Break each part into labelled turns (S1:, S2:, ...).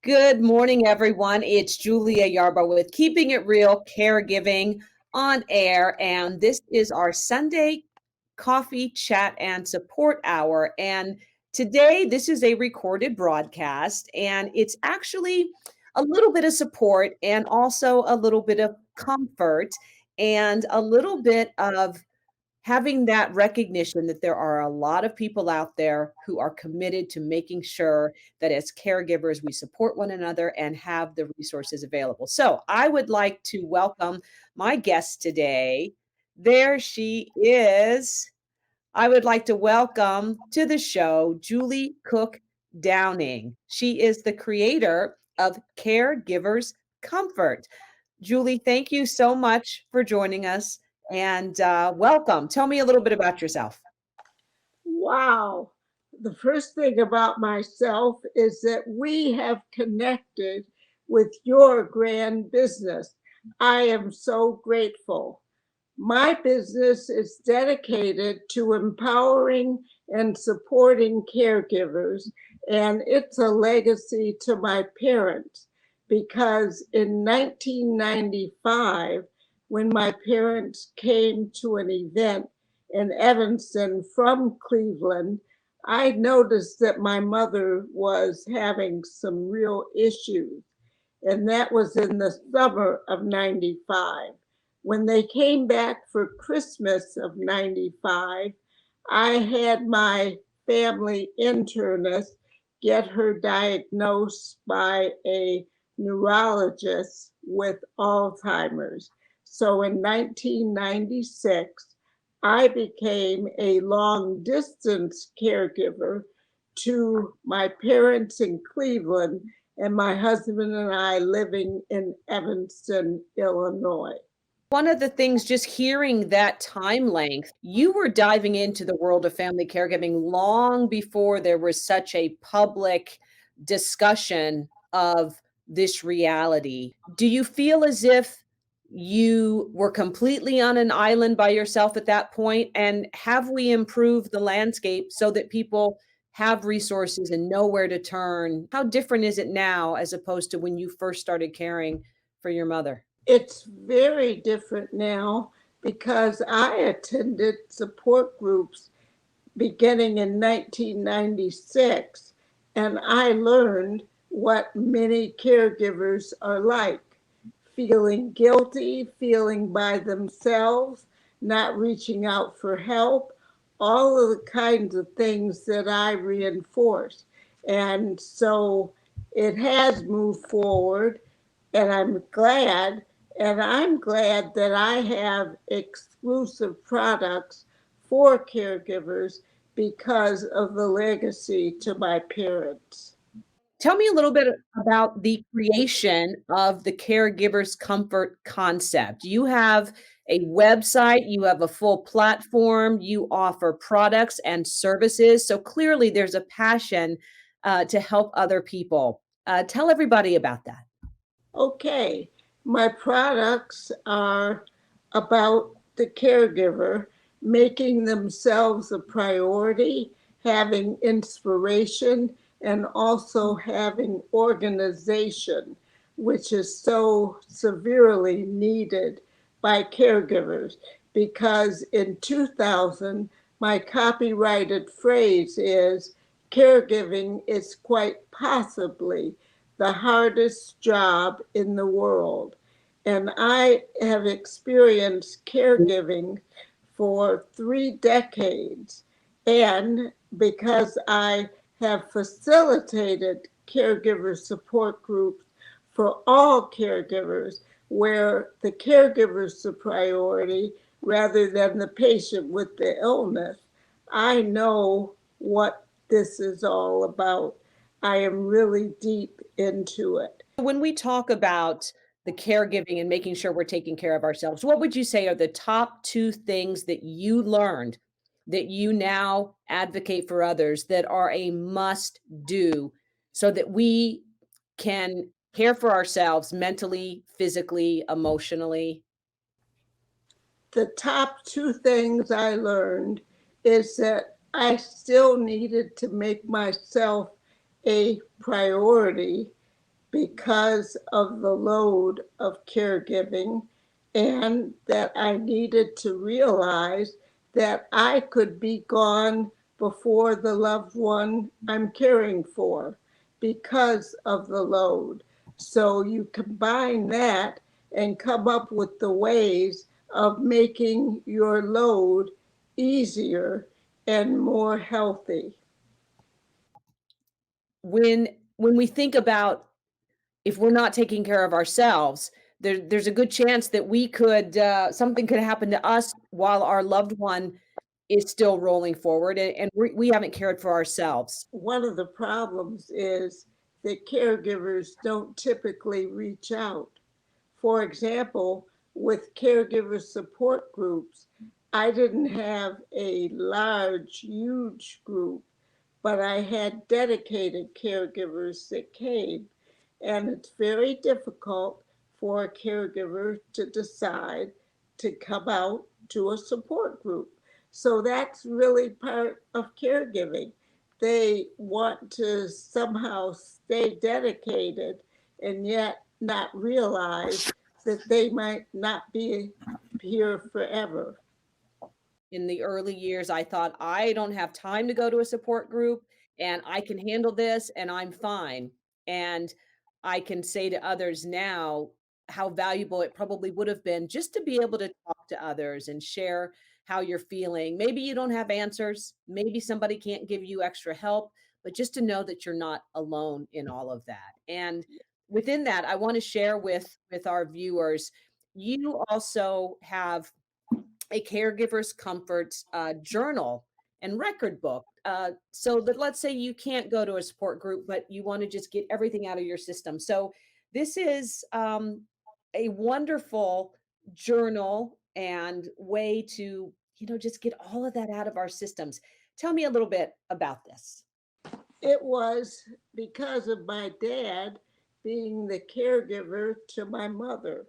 S1: Good morning, everyone. It's Julia Yarba with Keeping It Real Caregiving on air. And this is our Sunday coffee chat and support hour. And today, this is a recorded broadcast, and it's actually a little bit of support and also a little bit of comfort and a little bit of having that recognition that there are a lot of people out there who are committed to making sure that as caregivers, we support one another and have the resources available. So I would like to welcome my guest today. There she is. I would like to welcome to the show Julie Cook Downing. She is the creator of Caregivers Comfort. Julie, thank you so much for joining us and welcome. Tell me a little bit about yourself.
S2: Wow. The first thing about myself is that we have connected with your grand business. I am so grateful. My business is dedicated to empowering and supporting caregivers, and it's a legacy to my parents because in 1995, when my parents came to an event in Evanston from Cleveland, I noticed that my mother was having some real issues, and that was in the summer of 95. When they came back for Christmas of 95, I had my family internist get her diagnosed by a neurologist with Alzheimer's. So in 1996, I became a long distance caregiver to my parents in Cleveland and my husband and I living in Evanston, Illinois.
S1: One of the things, just hearing that time length, you were diving into the world of family caregiving long before there was such a public discussion of this reality. Do you feel as if you were completely on an island by yourself at that point? And have we improved the landscape so that people have resources and know where to turn? How different is it now as opposed to when you first started caring for your mother?
S2: It's very different now because I attended support groups beginning in 1996, and I learned what many caregivers are like: feeling guilty, feeling by themselves, not reaching out for help, all of the kinds of things that I reinforce. And so it has moved forward, and I'm glad. And I'm glad that I have exclusive products for caregivers because of the legacy to my parents.
S1: Tell me a little bit about the creation of the Caregivers Comfort concept. You have a website, you have a full platform, you offer products and services. So clearly, there's a passion to help other people. Tell everybody about that.
S2: Okay, my products are about the caregiver making themselves a priority, having inspiration, and also having organization, which is so severely needed by caregivers. Because in 2000, my copyrighted phrase is caregiving is quite possibly the hardest job in the world. And I have experienced caregiving for 3 decades. And because I have facilitated caregiver support groups for all caregivers, where the caregiver is the priority rather than the patient with the illness, I know what this is all about. I am really deep into it.
S1: When we talk about the caregiving and making sure we're taking care of ourselves, what would you say are the top two things that you learned that you now advocate for others that are a must do so that we can care for ourselves mentally, physically, emotionally?
S2: The top two things I learned is that I still needed to make myself a priority because of the load of caregiving, and that I needed to realize that I could be gone before the loved one I'm caring for because of the load. So you combine that and come up with the ways of making your load easier and more healthy.
S1: When we think about if we're not taking care of ourselves, there's a good chance that we could something could happen to us while our loved one is still rolling forward, and we haven't cared for ourselves.
S2: One of the problems is that caregivers don't typically reach out. For example, with caregiver support groups, I didn't have a large, huge group, but I had dedicated caregivers that came. And it's very difficult for a caregiver to decide to come out to a support group. So that's really part of caregiving. They want to somehow stay dedicated and yet not realize that they might not be here forever.
S1: In the early years, I thought, "I don't have time to go to a support group, and I can handle this, and I'm fine." And I can say to others now how valuable it probably would have been just to be able to talk to others and share how you're feeling. Maybe you don't have answers, maybe somebody can't give you extra help, but just to know that you're not alone in all of that. And within that, I wanna share with our viewers, you also have a caregiver's comfort journal and record book. So that let's say you can't go to a support group, but you want to just get everything out of your system. So this is a wonderful journal and way to, just get all of that out of our systems. Tell me a little bit about this.
S2: It was because of my dad being the caregiver to my mother.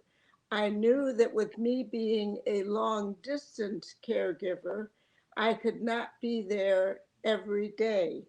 S2: I knew that with me being a long distance caregiver, I could not be there every day.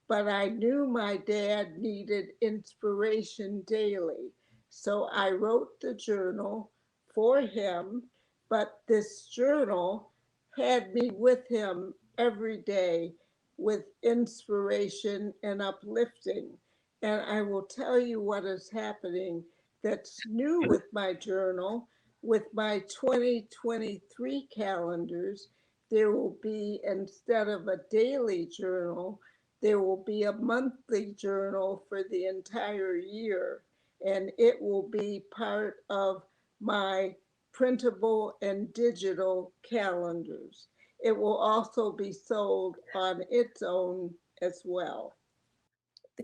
S2: But I knew my dad needed inspiration daily. So I wrote the journal for him, but this journal had me with him every day with inspiration and uplifting. And I will tell you what is happening that's new with my journal. With my 2023 calendars, there will be, instead of a daily journal, there will be a monthly journal for the entire year. And it will be part of my printable and digital calendars. It will also be sold on its own as well.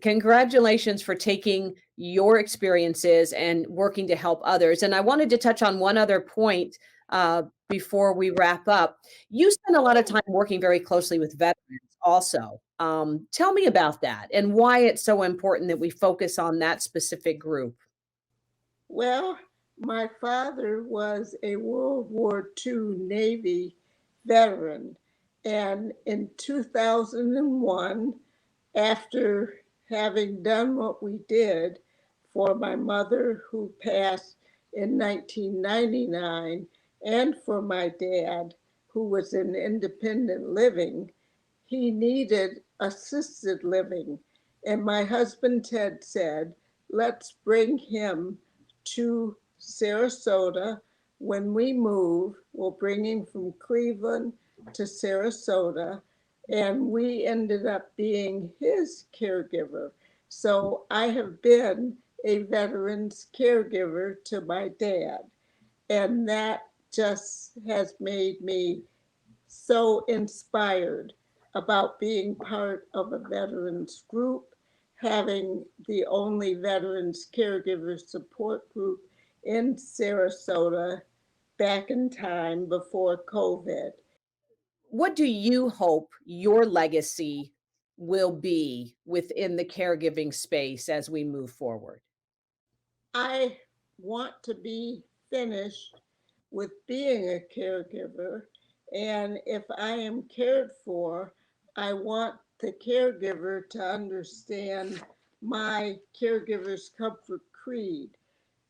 S1: Congratulations for taking your experiences and working to help others. And I wanted to touch on one other point before we wrap up. You spend a lot of time working very closely with veterans also. Tell me about that and why it's so important that we focus on that specific group.
S2: Well, my father was a World War II Navy veteran, and in 2001, after having done what we did for my mother, who passed in 1999, and for my dad, who was in independent living, he needed assisted living. And my husband Ted said, let's bring him to Sarasota. When we move, we'll bring him from Cleveland to Sarasota. And we ended up being his caregiver. So I have been a veteran's caregiver to my dad. And that just has made me so inspired about being part of a veterans group, having the only veterans caregiver support group in Sarasota back in time before COVID.
S1: What do you hope your legacy will be within the caregiving space as we move forward?
S2: I want to be finished with being a caregiver. And if I am cared for, I want the caregiver to understand my Caregivers Comfort Creed.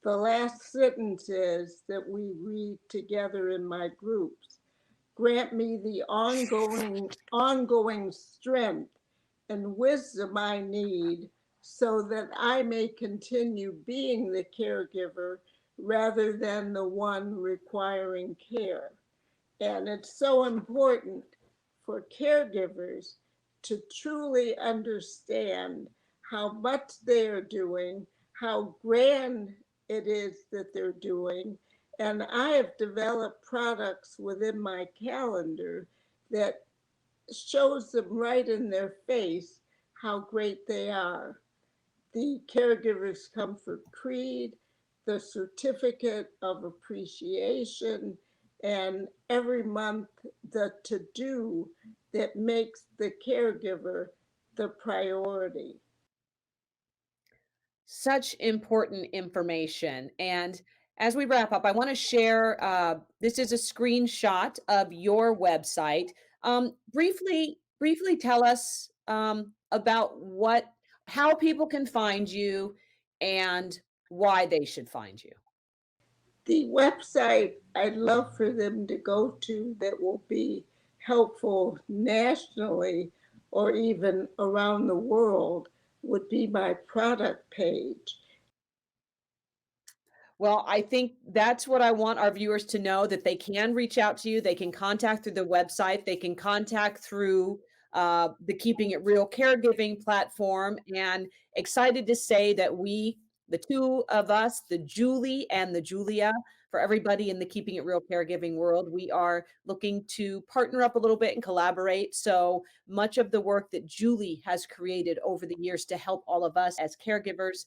S2: The last sentence is that we read together in my groups. Grant me the ongoing strength and wisdom I need so that I may continue being the caregiver rather than the one requiring care. And it's so important for caregivers to truly understand how much they're doing, how grand it is that they're doing. And I have developed products within my calendar that shows them right in their face how great they are. The Caregivers Comfort Creed, the Certificate of Appreciation, and every month the to do that makes the caregiver the priority.
S1: Such important information. And as we wrap up, I want to share this is a screenshot of your website. Briefly tell us about how people can find you and why they should find you.
S2: The website I'd love for them to go to that will be helpful nationally or even around the world would be my product page.
S1: Well, I think that's what I want our viewers to know, that they can reach out to you. They can contact through the website. They can contact through the Keeping It Real caregiving platform. And excited to say that the two of us, the Julie and the Julia, for everybody in the Keeping It Real caregiving world, we are looking to partner up a little bit and collaborate. So much of the work that Julie has created over the years to help all of us as caregivers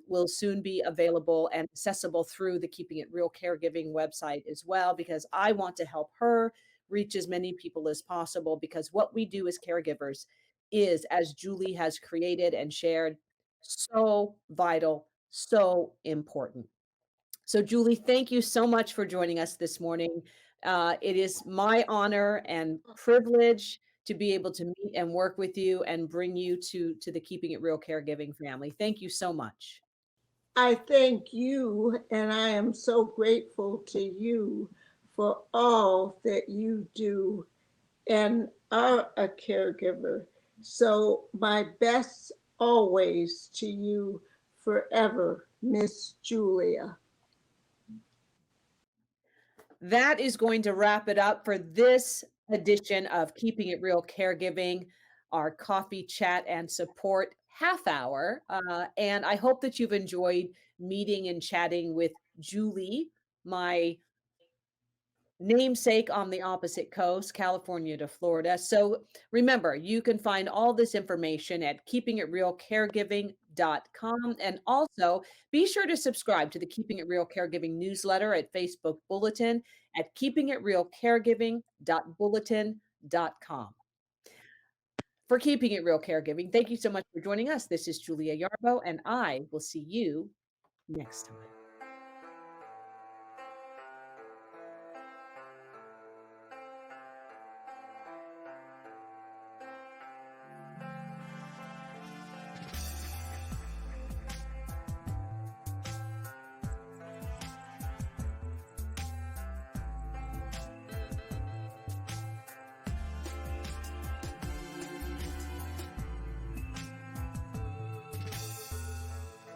S1: will soon be available and accessible through the Keeping It Real Caregiving website as well, because I want to help her reach as many people as possible. Because what we do as caregivers is, as Julie has created and shared, so vital, so important. So, Julie, thank you so much for joining us this morning. It is my honor and privilege to be able to meet and work with you and bring you to the Keeping It Real caregiving family. Thank you so much.
S2: I thank you, and I am so grateful to you for all that you do and are a caregiver. So, my best always to you forever, Miss Julia.
S1: That is going to wrap it up for this edition of Keeping It Real Caregiving, our coffee chat and support half hour. And I hope that you've enjoyed meeting and chatting with Julie, my namesake on the opposite coast, California to Florida. So remember, you can find all this information at keepingitrealcaregiving.com. And also be sure to subscribe to the Keeping It Real Caregiving newsletter at Facebook Bulletin at keepingitrealcaregiving.bulletin.com. For Keeping It Real Caregiving, thank you so much for joining us. This is Julia Yarbo, and I will see you next time.